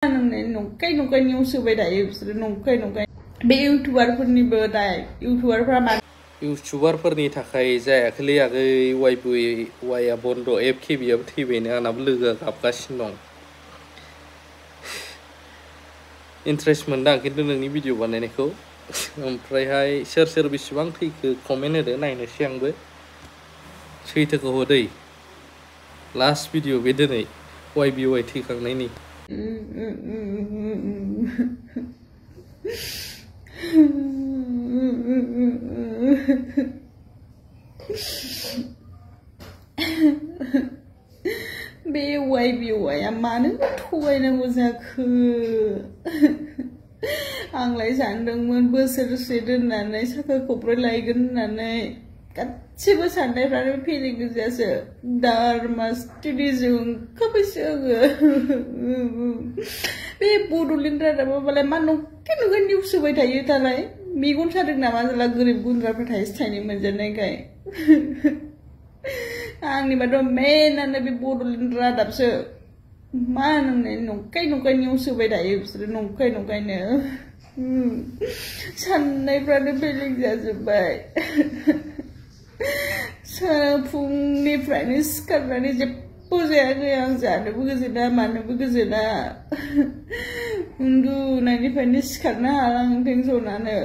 नंखाय नंखाय निउस होबाय थायो बिसोरो नंखाय नंखाय बे इउटुबारफोरनिबो दाय इउटुबारफोरनि थाखाय जायाखैलै आगै वाइआ बन्द एफ केबिआबो थैबायनो आंनाबो लोगोआ गाबगासिनो दं इन्ट्रेस्ट मोनदां खिन्थु नोंनि भिडिअ बानायनायखौ ओमफ्रायहाय सोर बेसेबां थैखो कमेन्ट होदो नायनोसै आंबो सैथोखौ होदै लास्ट भिडिअ बे दिनै वाइ थैखांनायनि बे वाइआ मानो थगायनांगौ जाखो आंलाय सानदोंमोन बोसोरसे दोननानै साखा खब्रै लायगोन होननानै गासिबो साननायफ्रानो फेलें गोजासो दारमा स्टुडिअजों ओंखारबायसो आङो बे बड'लेण्ड रादाबाबालाय मा नंखाय नंखाय निउस होबाय थायो दालाय मेगन सादों नामा जेला गोरिब गुन्द्राफोर थाइसे थाइनै मोनजानायखाय आंनिबाथ' मेनानो बे बड'लेण्ड रादाबसो मा होननाय नंखाय नंखाय निउस होबाय थायो बिसोरो नंखाय नंखायनो साननायफ्रानो बेलेग जाजोब्बाय फुंनिफ्रायनो सिखारनानै जेबो जायाखै आं जानोबो गोजोना मानोबो गोजोना उन्दुनायनिफ्रायनो सिखारनो हाला आं टेनसनानो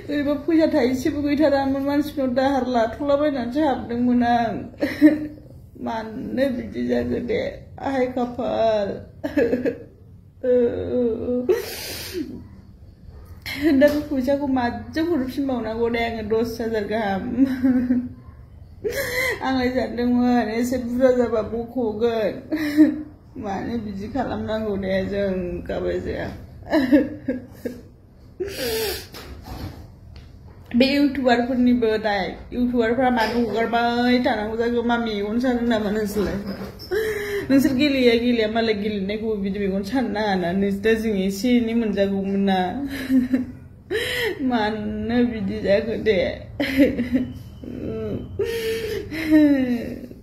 ओरैबा फैसा थाइसेबो गैथारामोन मानसिनाव दाहार लाथ'लाबायनानैसो हाबदोंमोन आं मानो बिदि जाखो दे आहाय खाफाल दा बे फैसाखौ माजों हरफिनबावनांगौ दे आङो 10,000 गाहाम आंलाय सानदोंमोन एसे बुरजा जाबा बख'गोन मानो बिदि खालामनांगौ दे जों गाबाय जाया बे इउटुबारफोरनिबो दाय इउटुबारफ्रा मानो हगारबाय थानांगौ जाखो मा मेगन सादों नामा नोंसोर गेलेया मालाय गेलेनायखौबो बिदि मेगन सानो नाङाना नोंसोर जों एसे एनै मोनजागौमोन ना मानो बिदि जाखो दे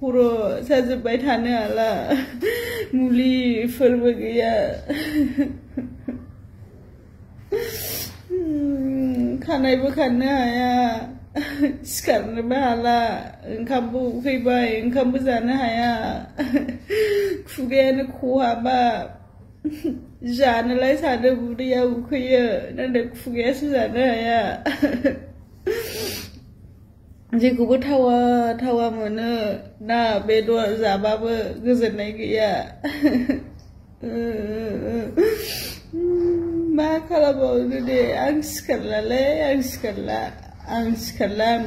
खर' साजोब्बाय थानो हाला मुलिफोरबो गैया खानायबो खाननो हाया सिखारनोबो हाला ओंखामबो उखैबाय ओंखामबो जानो हाया खुगायानो खहाबा जानोलाय सानो उदैया उखैयो नाथाय खुगायासो जानो हाया जेखौबो थावा मोनो ना बेदर जाबाबो गोजोननाय गैया मा खालामबावनो दे आं सिखारला आं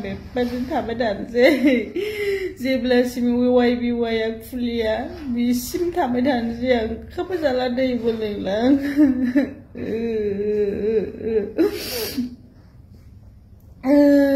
बेबादिनो थाबाय थानोसै जेब्लासिम वाइआ खुलिया बिसिम थाबाय थानोसै आं ओंखामबो जाला दैबो लोंला आं